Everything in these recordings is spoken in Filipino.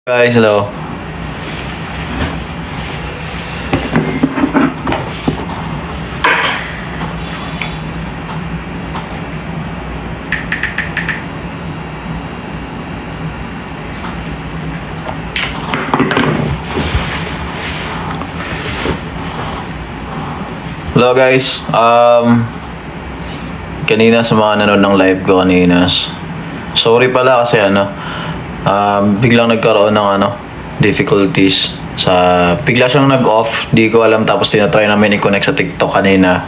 Guys, hello. Hello guys. Kanina sa mga nanood ng live ko kanina. Sorry pala kasi biglang nagkaroon ng difficulties bigla siyang nag-off, di ko alam, tapos tinatry namin i-connect sa TikTok kanina.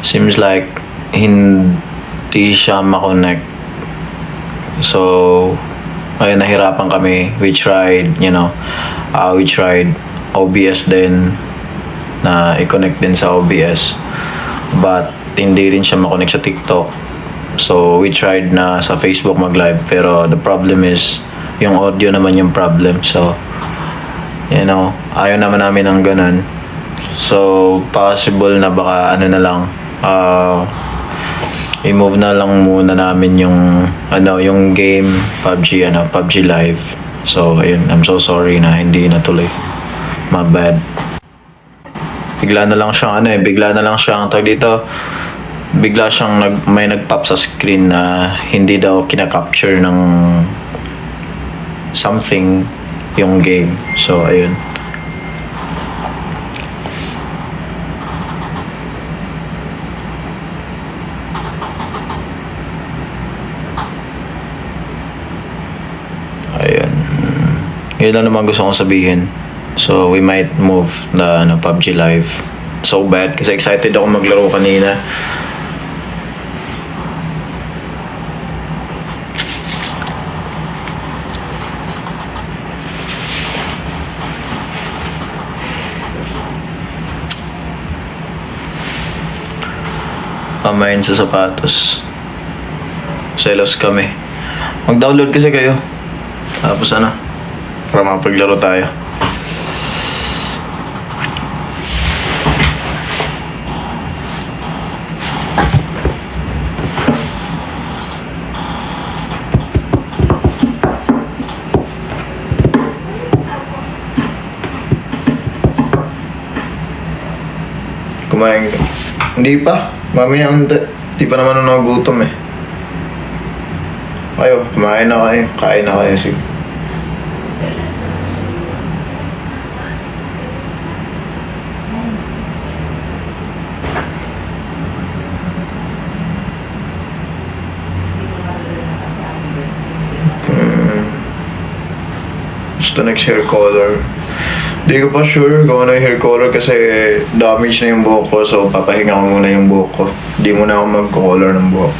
Seems like hindi siya ma-connect. So, ayun, nahirapan kami. We tried OBS din na i-connect din sa OBS. But hindi rin siya ma-connect sa TikTok. So, we tried na sa Facebook mag-live, pero the problem is yung audio naman yung problem. So, ayaw naman namin ng ganun. So, possible na baka i-move na lang muna namin yung game PUBG Live. So, ayun, I'm so sorry na hindi natuloy. My bad. Bigla na lang siyang may nag-pop sa screen na hindi daw kina-capture ng something yung game. So, ayun. Ayun. Yun lang naman gusto kong sabihin. So, we might move na PUBG Live. So bad kasi excited ako maglaro kanina. Pamain sa sapatos. Selos kami. Mag-download kasi kayo. Tapos para mapaglaro tayo. Kumain ka? Hindi pa. Mamaya unti. Di pa naman ako nagutom eh. Kayo, kumain na kayo. Kain na kayo. Sige. Gusto next hair color. Di ko pa sure kung ano yung hair color kasi damage na yung buhok ko, so papahinga ko muna yung buhok ko. Di muna ako mag-color ng buhok.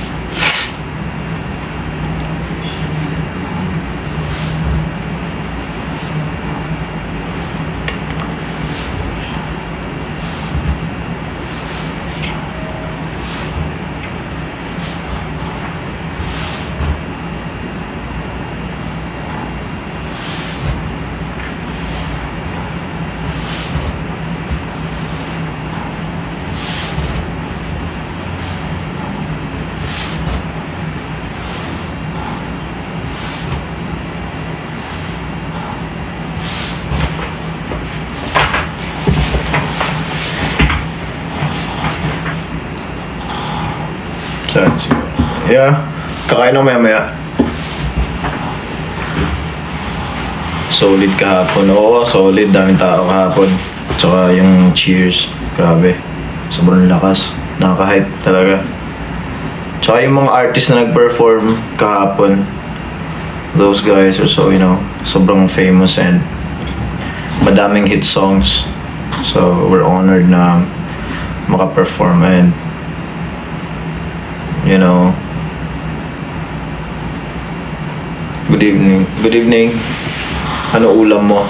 Saan siya? Yeah, kakain ako maya-maya. Solid kahapon. Oo, solid. Daming tao kahapon. Tsaka yung cheers. Grabe. Sobrang lakas. Nakaka-hype talaga. Tsaka yung mga artist na nag-perform kahapon. Those guys are so, sobrang famous and madaming hit songs. So, we're honored na maka-perform and good evening. Good evening. Ano ulam mo?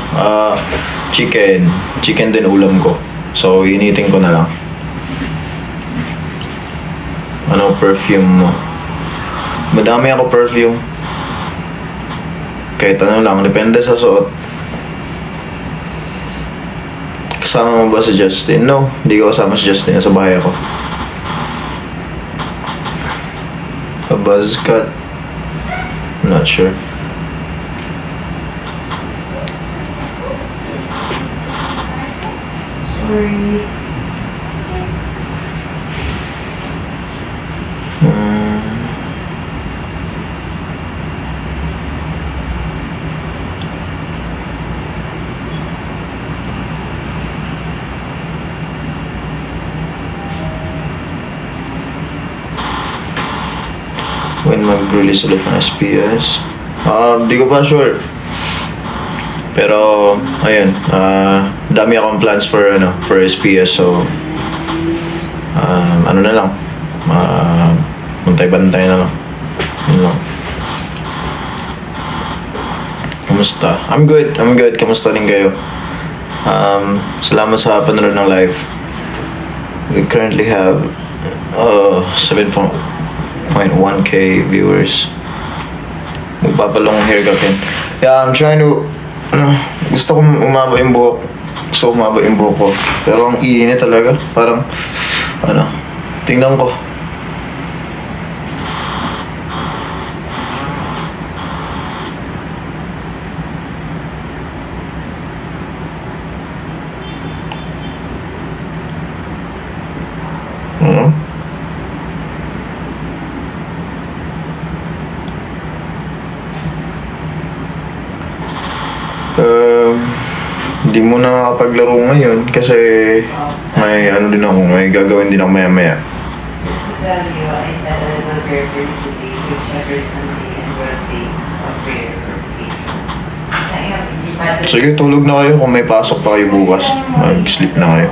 Chicken. Chicken din ulam ko. So, initin ko na lang. Ano perfume mo? Madami ako perfume. Kahit ano lang. Depende sa suot. Kasama mo ba si Justin? No. Hindi ko kasama si Justin. Sa bahay ako. A buzz cut. Not sure. Sorry. When mag-release ulit ng SPS? Di ko pa sure. Pero, ayun, dami akong plans for SPS, so, ano na lang, bantay-bantay na lang. Yun lang. Kamusta? I'm good. Kamusta din kayo? Salamat sa panonood ng live. We currently have 7.1k viewers. Magpapalong haircutin. Yeah, I'm trying to, gusto ko umaba yung buhok. Ko. Pero ang iinit talaga. Parang, tingnan ko. Hindi mo na makapaglaro ngayon kasi may may gagawin din ako maya-maya. I said I will pray for you today, whichever Sunday and birthday of prayer for patience. Sige, tulog na kayo kung may pasok pa kayo bukas. Mag-sleep na kayo.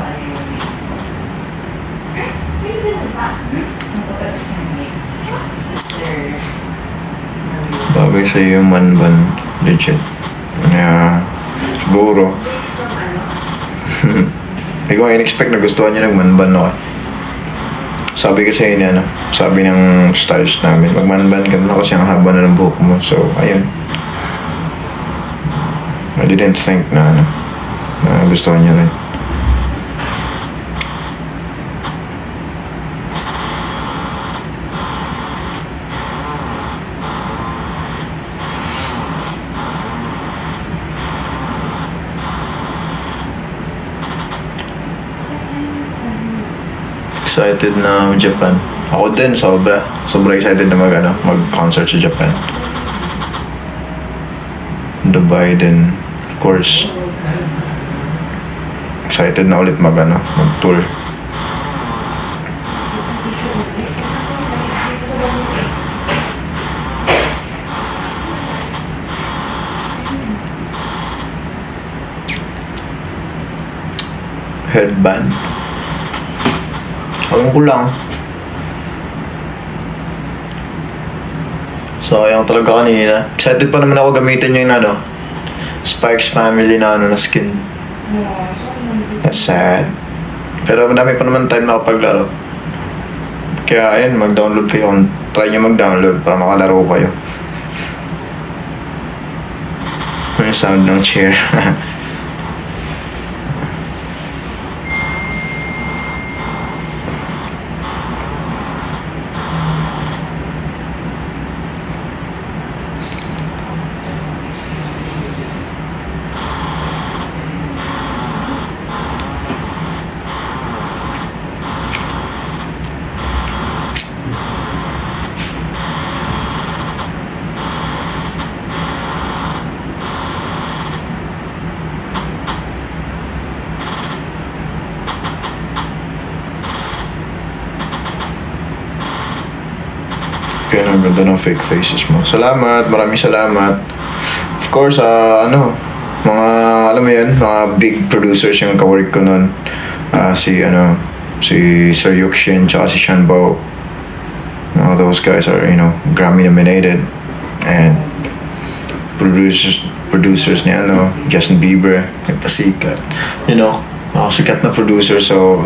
Bagay sa'yo yung manban. Legit. Yeah, siguro. Hindi ko in-expect na gustuhan niya ng manban ako. Sabi kasi niya, sabi ng stylist namin, magmanban ka na kasi ang haba na ng buhok mo. So, ayun. I didn't think na gustuhan niya rin. Excited na Japan. Ako din, sobra excited na mag-concert sa Japan. Dubai din, of course. Excited na ulit mag-tour. Headband. Alam ko lang. So, ayun talaga kanina. Excited pa naman ako gamitin yung Sparks Family na skin. That's sad. Pero madami pa naman time na kapaglaro. Kaya ayun, mag-download kayo. Try nyo mag-download para makalaro kayo. Ano yung sound ng chair? Kaya ang ganda ng fake faces mo. Salamat, maraming salamat. Of course, mga, alam mo yan, mga big producers yung kawork ko nun. Si Sir Yukshin, tsaka si Shanbo. Those guys are, Grammy nominated. And producers ni Justin Bieber, nagpasikat. Sikat na producer, so,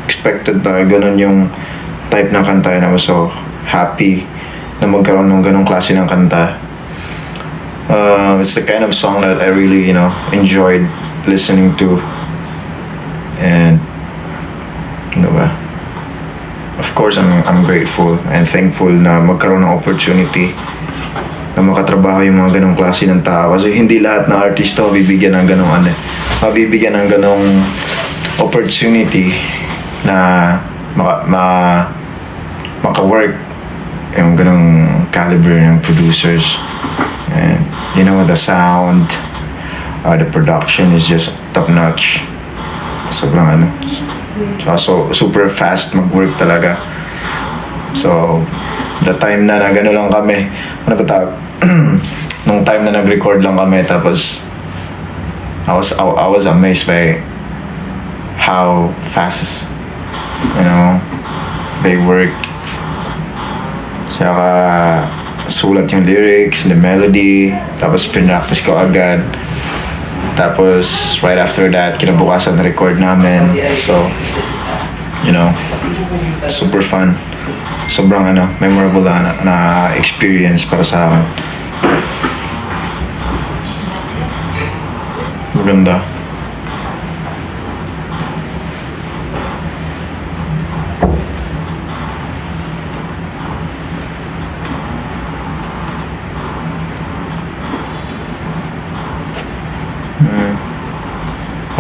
expected na ganun yung type ng kanta na so happy na magkaroon ng ganong klase ng kanta. It's the kind of song that I really, enjoyed listening to. And, ba? Of course, I'm grateful and thankful na magkaroon ng opportunity na makatrabaho yung mga ganong klase ng tao. Kasi hindi lahat ng artista mabibigyan ng ganong opportunity na maka-work yung ganong caliber ng producers. And you know, the sound, the production is just top notch. Sobrang ano. So super fast mag-work talaga. So the time na gano'n lang kami, ano ba tawag? Nung time na nag-record lang kami, tapos I was amazed by how fast, you know, they work. Saka sulat yung lyrics, the melody, tapos pinractice ko agad. Tapos right after that, kinabukasan na record namin. So, you know, super fun. Sobrang ano, memorable na experience para sa akin. Maganda.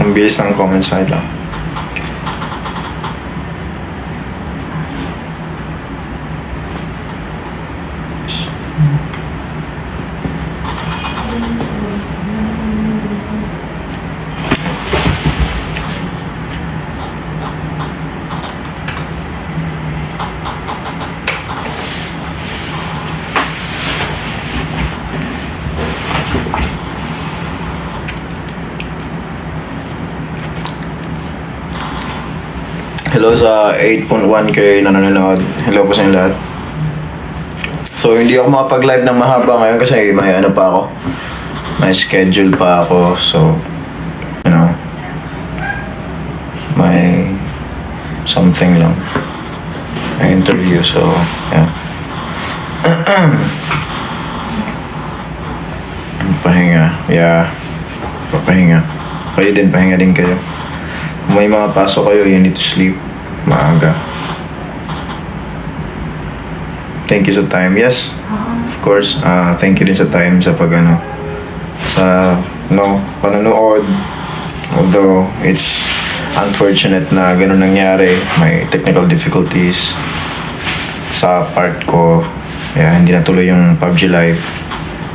Ang bilis ng comment side lang. Hello sa 8.1k na nanonood. Hello po sa inyo lahat. So, hindi ako makapag-live ng mahaba ngayon kasi may ano pa ako. May schedule pa ako. So, you know, may something lang. May interview. So, yeah. Pahinga. Yeah. Papahinga. Kayo din, pahinga din kayo. Kung may mga pasok kayo, you need to sleep maaga. Thank you sa time. Yes, of course. Thank you din sa time sa sa panonood. Although it's unfortunate na ganun nangyari, may technical difficulties sa part ko. Kaya hindi natuloy yung PUBG Live.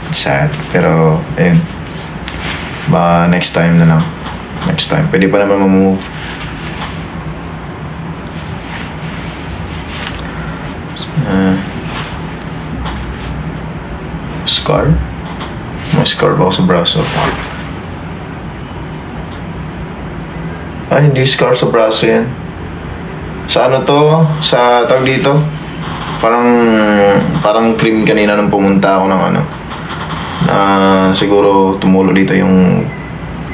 It's sad. Pero, ayun. Baka next time na lang. Next time. Pwede pa naman mamove. Scar? May scar ba ako sa braso? Ay, hindi scar sa braso yan. Sa ano to? Sa tawag dito? Parang cream kanina nung pumunta ako ng ano. Siguro tumulo dito yung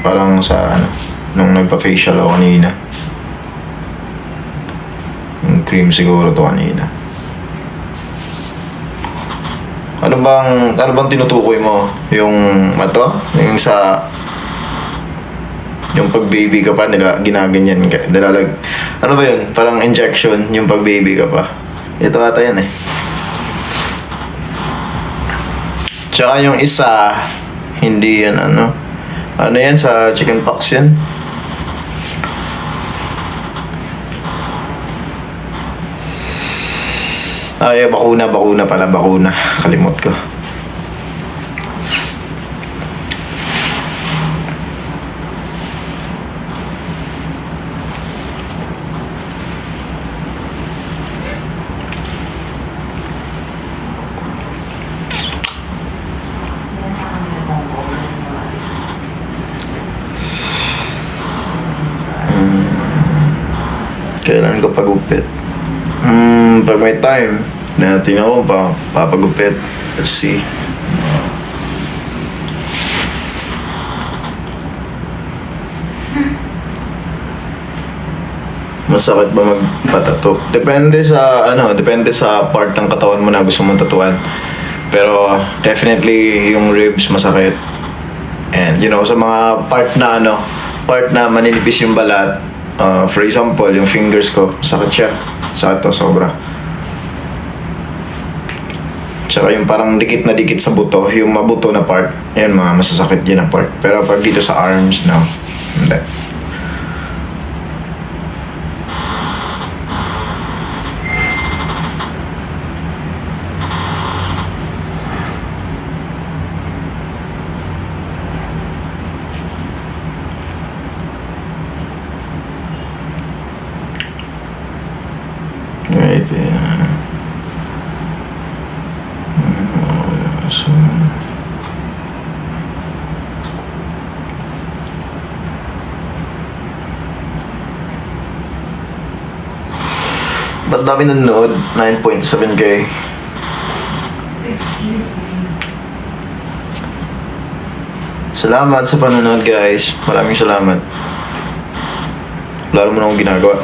parang sa ano, nung nagpa-facial ako kanina. Yung cream siguro to kanina. Ano bang tinutukoy mo? Yung mato? Yung sa yung pag-baby ka pa, ginaganyan ka. Ano ba yun? Parang injection, yung pag-baby ka pa. Ito ata yan eh. Tsaka yung isa, hindi yan ano. Ano yan? Sa chickenpox yan? Ay, bakuna pala, bakuna. Kalimot ko. Kailan ko pagupit? Pag may time, tingnan ko papagupit. Let's see. Masakit ba magpatato? Depende sa part ng katawan mo na gusto mong tatuan. Pero definitely yung ribs masakit. And you know, sa mga part na maninipis yung balat, for example, yung fingers ko, sakit siya. Sakit to, sobra. Tsaka yung parang dikit na dikit sa buto, yung mabuto na part, yan mga masasakit din na part. Pero pag dito sa arms, no, hindi. Ba't dami nanonood? 9.7K. Salamat sa panonood guys. Maraming salamat. Wala naman akong ginagawa.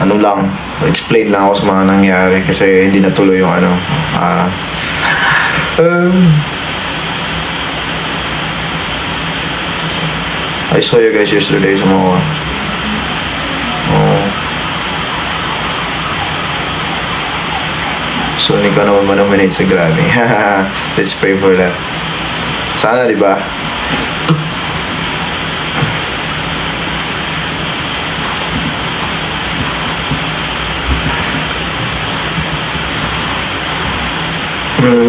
Ano lang, explain lang ako sa mga nangyari kasi hindi natuloy yung ano. I saw you guys yesterday sa mga so hindi ka naman manominate sa Grammy. Let's pray for that. Sana, di ba?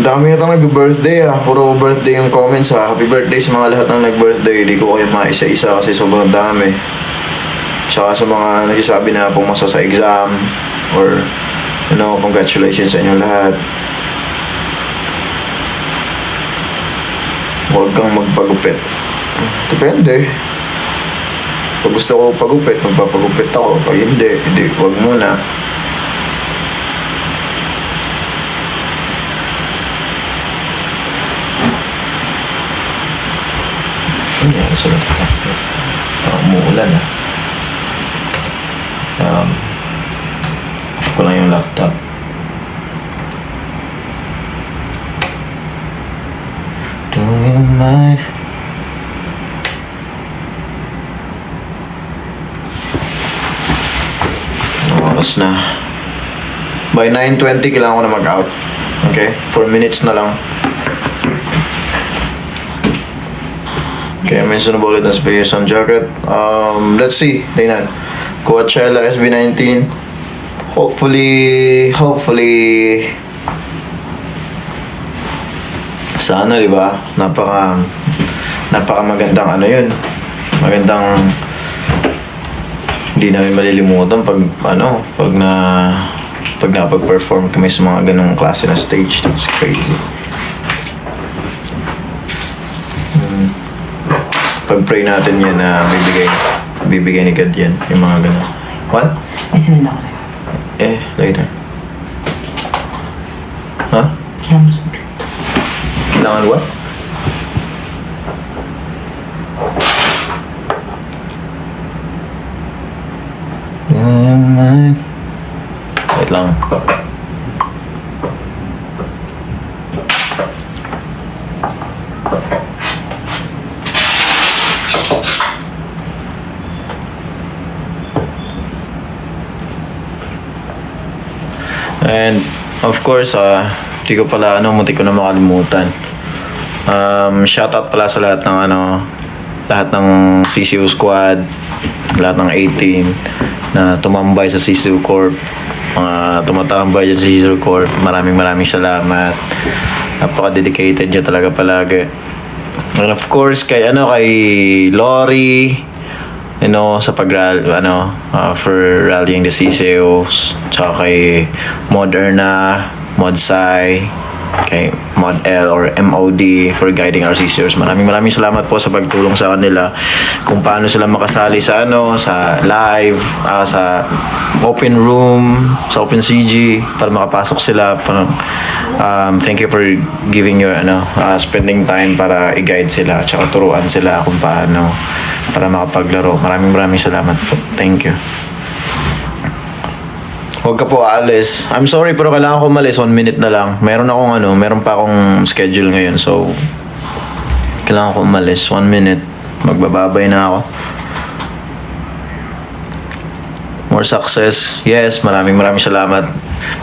Dami yata nag-birthday Puro birthday yung comments Happy birthday sa mga lahat ng nag-birthday. Hindi ko kayo maisa-isa kasi sobrang dami. Tsaka sa mga nagsasabi na pumasa sa exam or congratulations sa inyo lahat. Huwag kang magpagupit. Depende. Pag gusto ko pagupit, magpapagupit ako. Pag hindi, huwag muna. Ayan, sunod ka. Umuulan off ko lang yung laptop. Do you mind? Oras na. By 9:20 kailangan ko na mag-out. Okay? 4 minutes na lang. Okay, mentionable ulit na space on jacket. Let's see. Tingnan. Coachella SB19. Hopefully sana, di ba? Napaka magandang yun. Magandang hindi namin malilimutan pag napag-perform kami sa mga ganung klase na stage. That's crazy. Pag-pray natin yan na bibigay ni God yan. Yung mga ganun. What? May sinunod ako na. Later. Huh? Kailangan what? Wait lang. And of course, di ko pala munti ko na makalimutan. Shoutout pala sa lahat ng lahat ng CCU squad, lahat ng 18 na tumambay sa CCU Corp. Mga tumatambay dyan sa CCU Corp. Maraming salamat. Napaka-dedicated nyo talaga palagi. And of course, kay Lori, sa for rallying the CCOs, tsaka kay Mod Erna, Mod Sai, kay Mod L or MOD for guiding our CCOs. Maraming salamat po sa pagtulong sa kanila kung paano sila makasali sa sa live, sa open room, sa open CG para makapasok sila. Thank you for giving your spending time para i-guide sila tsaka turuan sila kung paano para makapaglaro. Maraming salamat po. Thank you. Huwag ka po aalis. I'm sorry pero kailangan ko umalis. 1 minute na lang. Meron pa akong schedule ngayon. So, kailangan ko umalis. 1 minute. Magbababay na ako. More success. Yes, maraming salamat.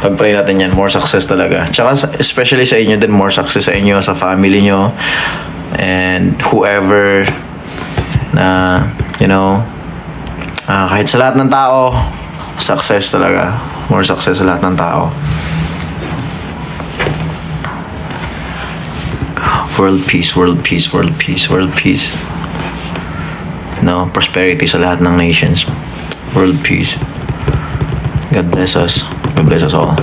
Pag-pray natin yan. More success talaga. Tsaka especially sa inyo din. More success sa inyo, sa family nyo. And whoever na, kahit sa lahat ng tao, success talaga. More success sa lahat ng tao. World peace. Prosperity sa lahat ng nations. World peace. God bless us. God bless us all.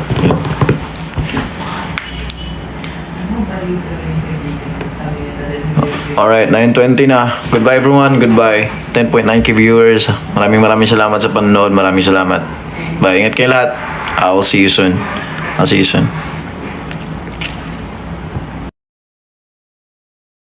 Alright, 9:20 na. Goodbye everyone. Goodbye. 10.9k viewers. Maraming salamat sa panonood. Maraming salamat. Bye. Ingat kayo lahat. I will see you soon. I'll see you soon.